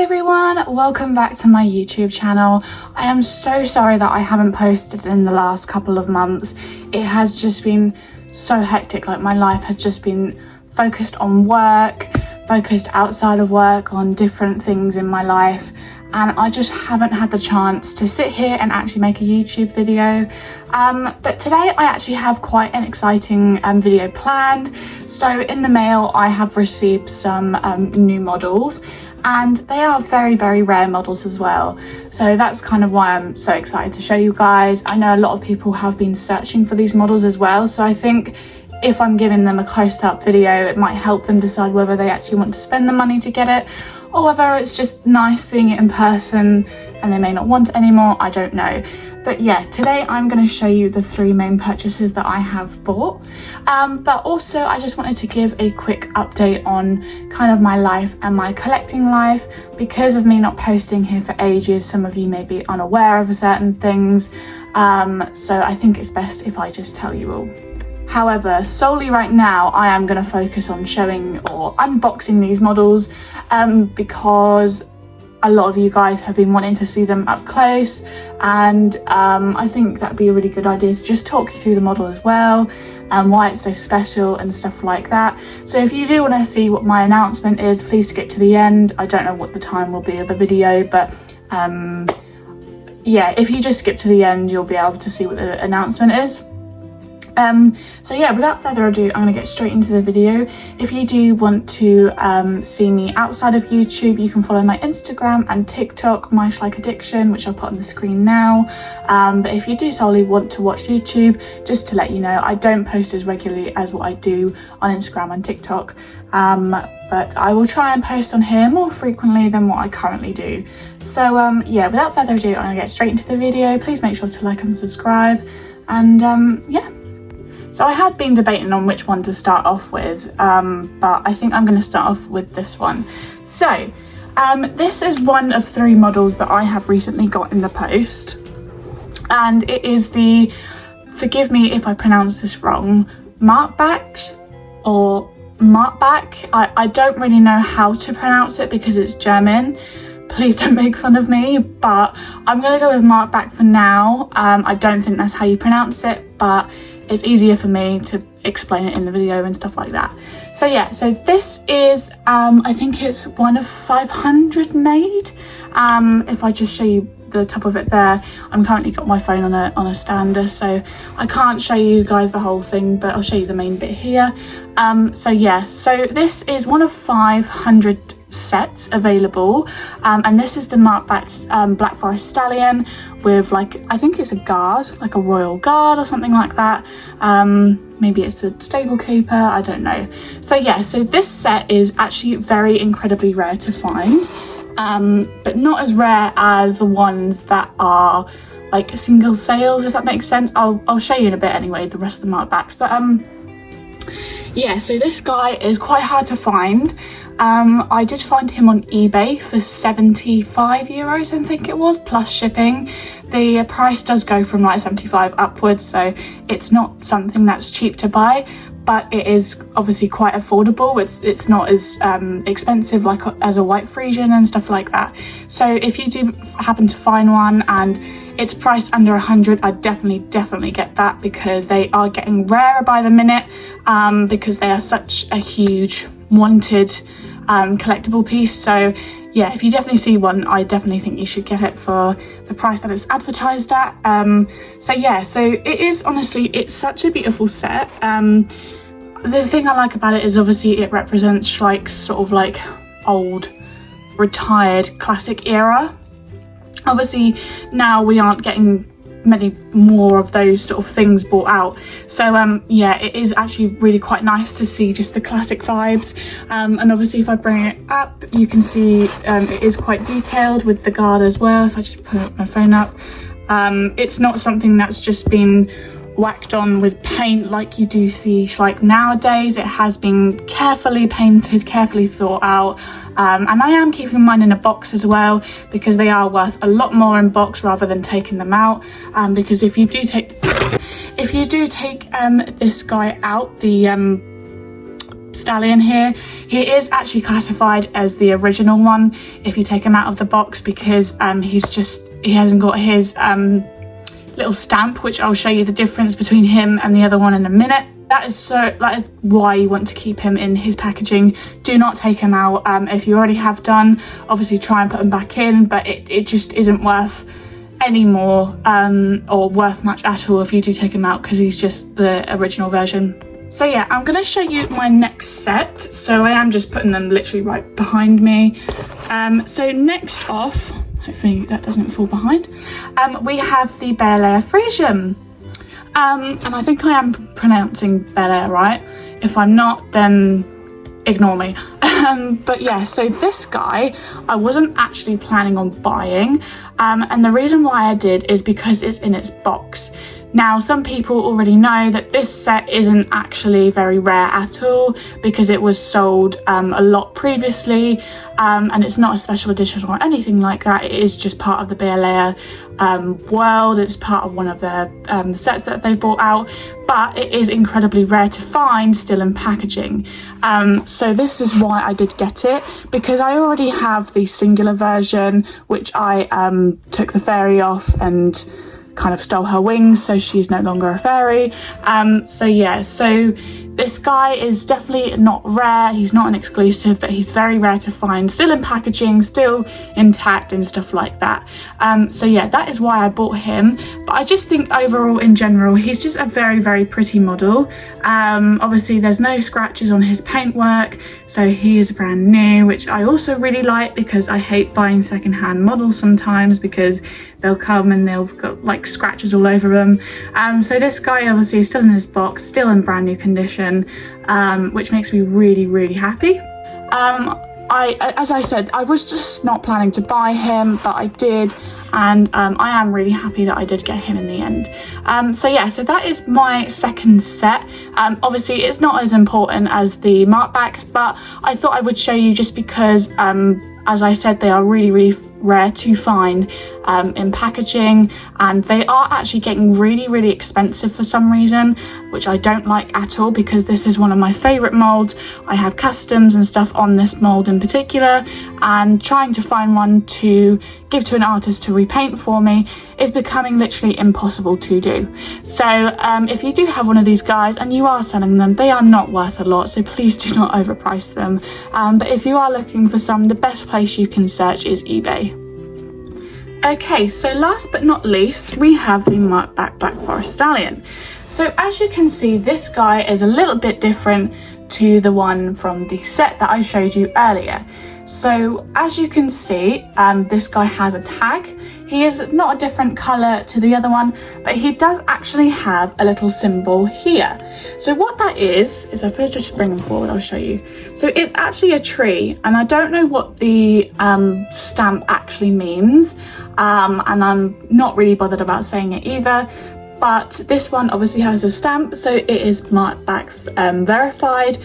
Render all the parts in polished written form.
everyone, welcome back to my YouTube channel. I am so sorry that I haven't posted in the last couple of months. It has just been so hectic. Like, my life has just been focused on work, focused outside of work on different things in my life, and I just haven't had the chance to sit here and actually make a YouTube video. But today I actually have quite an exciting video planned. So in the mail I have received some new models, and they are very, very rare models as well. So that's kind of why I'm so excited to show you guys. I know a lot of people have been searching for these models as well, so I think if I'm giving them a close-up video, it might help them decide whether they actually want to spend the money to get it, or whether it's just nice seeing it in person and they may not want it anymore. I don't know. But yeah, today I'm going to show you the three main purchases that I have bought. But also I just wanted to give a quick update on kind of my life and my collecting life. Because of me not posting here for ages, some of you may be unaware of certain things. So I think it's best if I just tell you all. However, solely right now, I am going to focus on showing or unboxing these models because a lot of you guys have been wanting to see them up close, and I think that'd be a really good idea to just talk you through the model as well and why it's so special and stuff like that. So if you do want to see what my announcement is, please skip to the end. I don't know what the time will be of the video, but yeah, if you just skip to the end, you'll be able to see what the announcement is. So yeah, without further ado, I'm going to get straight into the video. If you do want to see me outside of YouTube, you can follow my Instagram and TikTok, Myschleichaddiction, which I'll put on the screen now. But if you do solely want to watch YouTube, just to let you know, I don't post as regularly as what I do on Instagram and TikTok. But I will try and post on here more frequently than what I currently do. So yeah, without further ado, I'm going to get straight into the video. Please make sure to like and subscribe. And yeah. So I had been debating on which one to start off with, but I think I'm going to start off with this one. So this is one of three models that I have recently got in the post, and it is the, forgive me if I pronounce this wrong, marbach or marbach. I don't really know how to pronounce it because it's German. Please don't make fun of me, but I'm going to go with marbach for now. I don't think that's how you pronounce it, but it's easier for me to explain it in the video and stuff like that. So yeah, so this is, I think it's one of 500 made. If I just show you the top of it there, I'm currently got my phone on a stander, so I can't show you guys the whole thing, but I'll show you the main bit here. So yeah, so this is one of 500 sets available, and this is the marbach Black Forest Stallion with, like, I think it's a guard, like a royal guard or something like that. Maybe it's a stable keeper, I don't know. So yeah, so this set is actually very incredibly rare to find, but not as rare as the ones that are like single sales, if that makes sense. I'll show you in a bit anyway, the rest of the marbachs. But yeah, so this guy is quite hard to find. I did find him on eBay for 75 euros, I think it was, plus shipping. The price does go from like 75 upwards, so it's not something that's cheap to buy, but it is obviously quite affordable. It's not as expensive like as a white Frisian and stuff like that. So if you do happen to find one and it's priced under 100, I definitely get that, because they are getting rarer by the minute, because they are such a huge wanted collectible piece. So yeah, if you definitely see one, I definitely think you should get it for the price that it's advertised at. So yeah, so it is, honestly, it's such a beautiful set. The thing I like about it is obviously it represents Schleich's sort of like old retired classic era. Obviously now we aren't getting many more of those sort of things bought out, so yeah, it is actually really quite nice to see just the classic vibes. And obviously if I bring it up, you can see it is quite detailed with the guard as well. If I just put my phone up, it's not something that's just been whacked on with paint like you do see Schleich nowadays. It has been carefully painted, carefully thought out, and I am keeping mine in a box as well, because they are worth a lot more in box rather than taking them out. Because if you do take this guy out, the stallion here. He is actually classified as the original one if you take him out of the box, because he hasn't got his little stamp, which I'll show you the difference between him and the other one in a minute. That is why you want to keep him in his packaging. Do not take him out. If you already have done, obviously try and put him back in, but it just isn't worth any more or worth much at all if you do take him out, because he's just the original version. So yeah, I'm going to show you my next set. So I am just putting them literally right behind me. So next off, hopefully that doesn't fall behind, we have the Bel Air Frisian. And I think I am pronouncing Bel Air right. If I'm not, then ignore me. But yeah, so this guy I wasn't actually planning on buying, and the reason why I did is because it's in its box. Now, some people already know that this set isn't actually very rare at all, because it was sold a lot previously, and it's not a special edition or anything like that. It is just part of the Bel Air world. It's part of one of the sets that they've brought out, but it is incredibly rare to find still in packaging. So this is why I did get it, because I already have the singular version, which I took the fairy off and kind of stole her wings, so she's no longer a fairy. So yeah, so this guy is definitely not rare. He's not an exclusive, but he's very rare to find still in packaging, still intact and stuff like that. So yeah, that is why I bought him. But I just think overall in general, he's just a very, very pretty model. Obviously there's no scratches on his paintwork, so he is brand new, which I also really like, because I hate buying secondhand models sometimes, because they'll come and they've got like scratches all over them. So this guy obviously is still in his box, still in brand new condition, which makes me really, really happy. As I said, I was just not planning to buy him, but I did, and I am really happy that I did get him in the end. So yeah, so that is my second set. Obviously it's not as important as the marbachs, but I thought I would show you just because, as I said, they are really, really rare to find in packaging, and they are actually getting really, really expensive for some reason, which I don't like at all, because this is one of my favorite molds. I have customs and stuff on this mold in particular, and trying to find one to give to an artist to repaint for me is becoming literally impossible to do. So if you do have one of these guys and you are selling them, they are not worth a lot, so please do not overprice them. But if you are looking for some, the best place you can search is eBay. Okay, so last but not least, we have the marbach Black Forest Stallion. So as you can see, this guy is a little bit different to the one from the set that I showed you earlier. So as you can see, this guy has a tag. He is not a different colour to the other one, but he does actually have a little symbol here. So what that is I first just bring him forward, I'll show you. So it's actually a tree, and I don't know what the stamp actually means, and I'm not really bothered about saying it either. But this one obviously has a stamp, so it is marbach verified.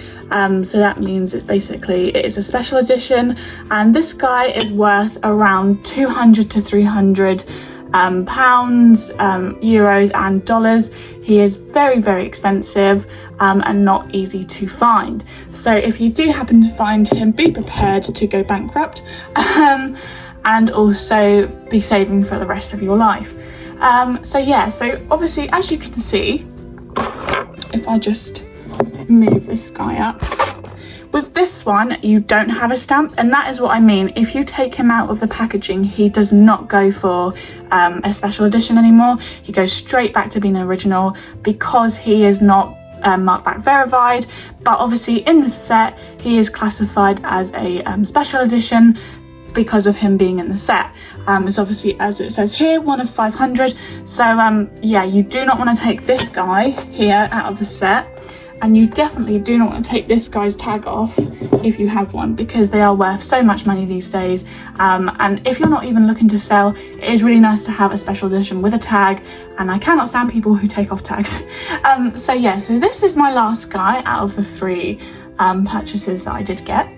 So that means it is a special edition, and this guy is worth around 200 to 300 pounds, euros and dollars. He is very, very expensive and not easy to find. So if you do happen to find him, be prepared to go bankrupt and also be saving for the rest of your life. So yeah, so obviously, as you can see, if I just move this guy up, with this one you don't have a stamp, and that is what I mean. If you take him out of the packaging, he does not go for a special edition anymore. He goes straight back to being original, because he is not marbach verified. But obviously in the set he is classified as a special edition, because of him being in the set. It's obviously, as it says here, 1 of 500. So yeah, you do not want to take this guy here out of the set, and you definitely do not want to take this guy's tag off if you have one, because they are worth so much money these days. And if you're not even looking to sell, it is really nice to have a special edition with a tag, and I cannot stand people who take off tags. So yeah, so this is my last guy out of the 3 purchases that I did get.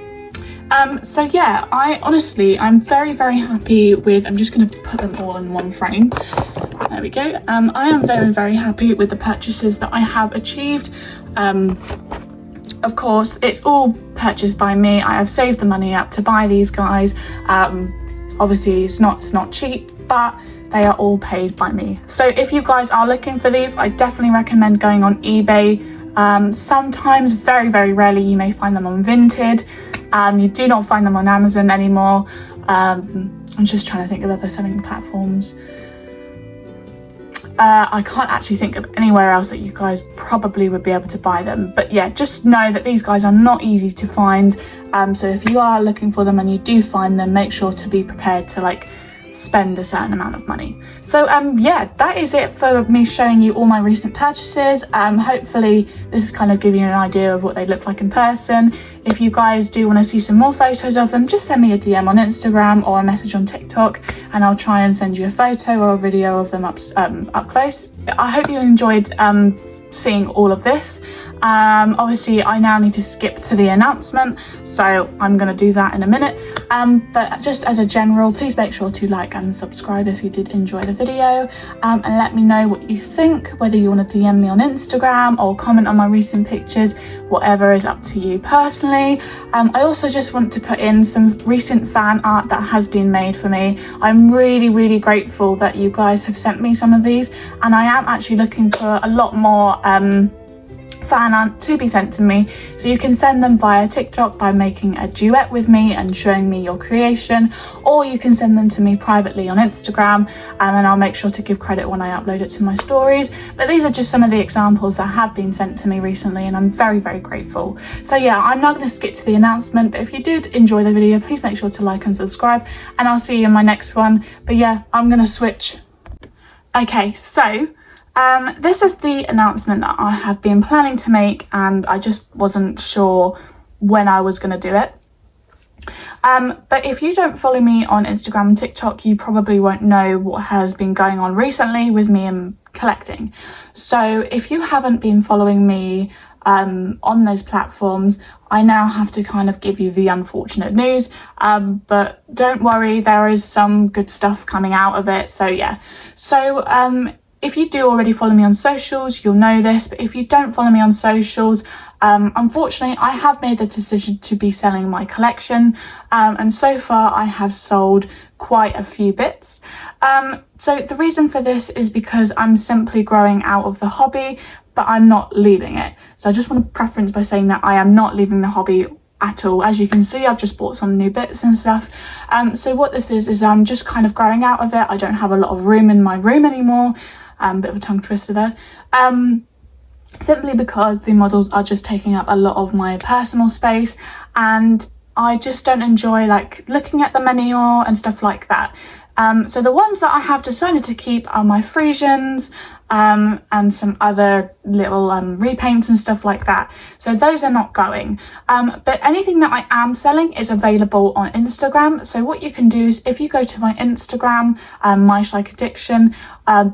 So yeah, I'm very, very happy with, I'm just going to put them all in one frame. There we go. I am very, very happy with the purchases that I have achieved. Of course, it's all purchased by me. I have saved the money up to buy these guys. Obviously it's not cheap, but they are all paid by me. So if you guys are looking for these, I definitely recommend going on eBay. Sometimes, very, very rarely, you may find them on Vinted. You do not find them on Amazon anymore. I'm just trying to think of other selling platforms. I can't actually think of anywhere else that you guys probably would be able to buy them. But yeah, just know that these guys are not easy to find. So if you are looking for them and you do find them, make sure to be prepared to like spend a certain amount of money. So yeah, that is it for me showing you all my recent purchases. Hopefully this is kind of giving you an idea of what they look like in person. If you guys do want to see some more photos of them, just send me a DM on Instagram or a message on TikTok, and I'll try and send you a photo or a video of them up close. I hope you enjoyed seeing all of this. Obviously I now need to skip to the announcement, so I'm going to do that in a minute. But just as a general, please make sure to like and subscribe if you did enjoy the video, and let me know what you think, whether you want to DM me on Instagram or comment on my recent pictures. Whatever is up to you personally. I also just want to put in some recent fan art that has been made for me. I'm really grateful that you guys have sent me some of these, and I am actually looking for a lot more fan art to be sent to me, so you can send them via TikTok by making a duet with me and showing me your creation, or you can send them to me privately on Instagram, and I'll make sure to give credit when I upload it to my stories. But these are just some of the examples that have been sent to me recently, and I'm very grateful. So yeah, I'm now going to skip to the announcement, but if you did enjoy the video, please make sure to like and subscribe, and I'll see you in my next one. But yeah, I'm going to switch. Okay, so this is the announcement that I have been planning to make, and I just wasn't sure when I was going to do it. But if you don't follow me on Instagram and TikTok, you probably won't know what has been going on recently with me and collecting. So if you haven't been following me on those platforms, I now have to kind of give you the unfortunate news, but don't worry, there is some good stuff coming out of it. So yeah, so if you do already follow me on socials, you'll know this, but if you don't follow me on socials, unfortunately I have made the decision to be selling my collection, and so far I have sold quite a few bits. So the reason for this is because I'm simply growing out of the hobby, but I'm not leaving it. So I just want to preference by saying that I am not leaving the hobby at all. As you can see, I've just bought some new bits and stuff. So what this is I'm just kind of growing out of it. I don't have a lot of room in my room anymore. Bit of a tongue twister there. Simply because the models are just taking up a lot of my personal space, and I just don't enjoy like looking at them anymore and stuff like that. So the ones that I have decided to keep are my Frisians, and some other little repaints and stuff like that. So those are not going. But anything that I am selling is available on Instagram. So what you can do is, if you go to my Instagram, Myschleichaddiction,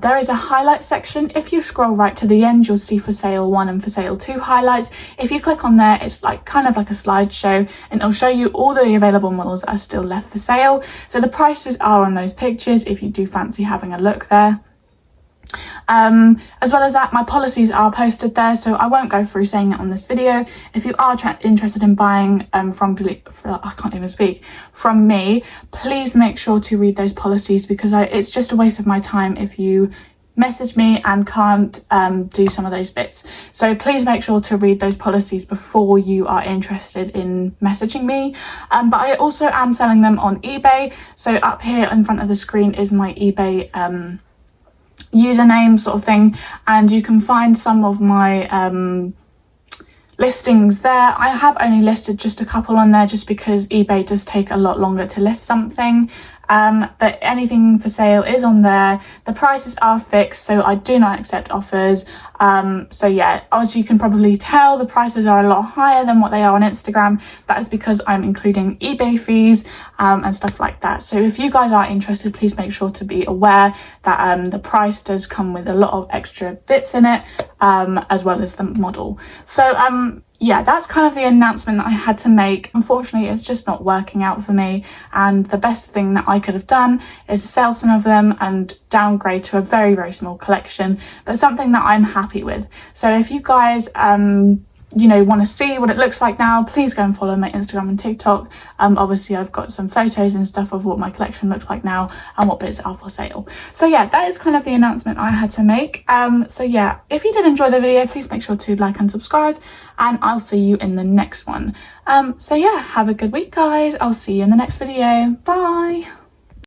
there is a highlight section. If you scroll right to the end, you'll see for sale 1 and for sale 2 highlights. If you click on there, it's like kind of like a slideshow, and it'll show you all the available models that are still left for sale. So the prices are on those pictures if you do fancy having a look there. As well as that, my policies are posted there, so I won't go through saying it on this video. If you are interested in buying from me, please make sure to read those policies, because it's just a waste of my time if you message me and can't do some of those bits. So please make sure to read those policies before you are interested in messaging me. But I also am selling them on eBay. So up here in front of the screen is my eBay username sort of thing, and you can find some of my listings there. I have only listed just a couple on there just because eBay does take a lot longer to list something. But anything for sale is on there. The prices are fixed, so I do not accept offers. So yeah, as you can probably tell, the prices are a lot higher than what they are on Instagram. That is because I'm including eBay fees and stuff like that. So if you guys are interested, please make sure to be aware that the price does come with a lot of extra bits in it, as well as the model. So yeah, that's kind of the announcement that I had to make. Unfortunately, it's just not working out for me, and the best thing that I could have done is sell some of them and downgrade to a very small collection, but something that I'm happy with. So if you guys you know, want to see what it looks like now, please go and follow my Instagram and TikTok. Obviously I've got some photos and stuff of what my collection looks like now and what bits are for sale. So yeah, that is kind of the announcement I had to make. So yeah, if you did enjoy the video, please make sure to like and subscribe, and I'll see you in the next one. So yeah, have a good week guys. I'll see you in the next video. Bye.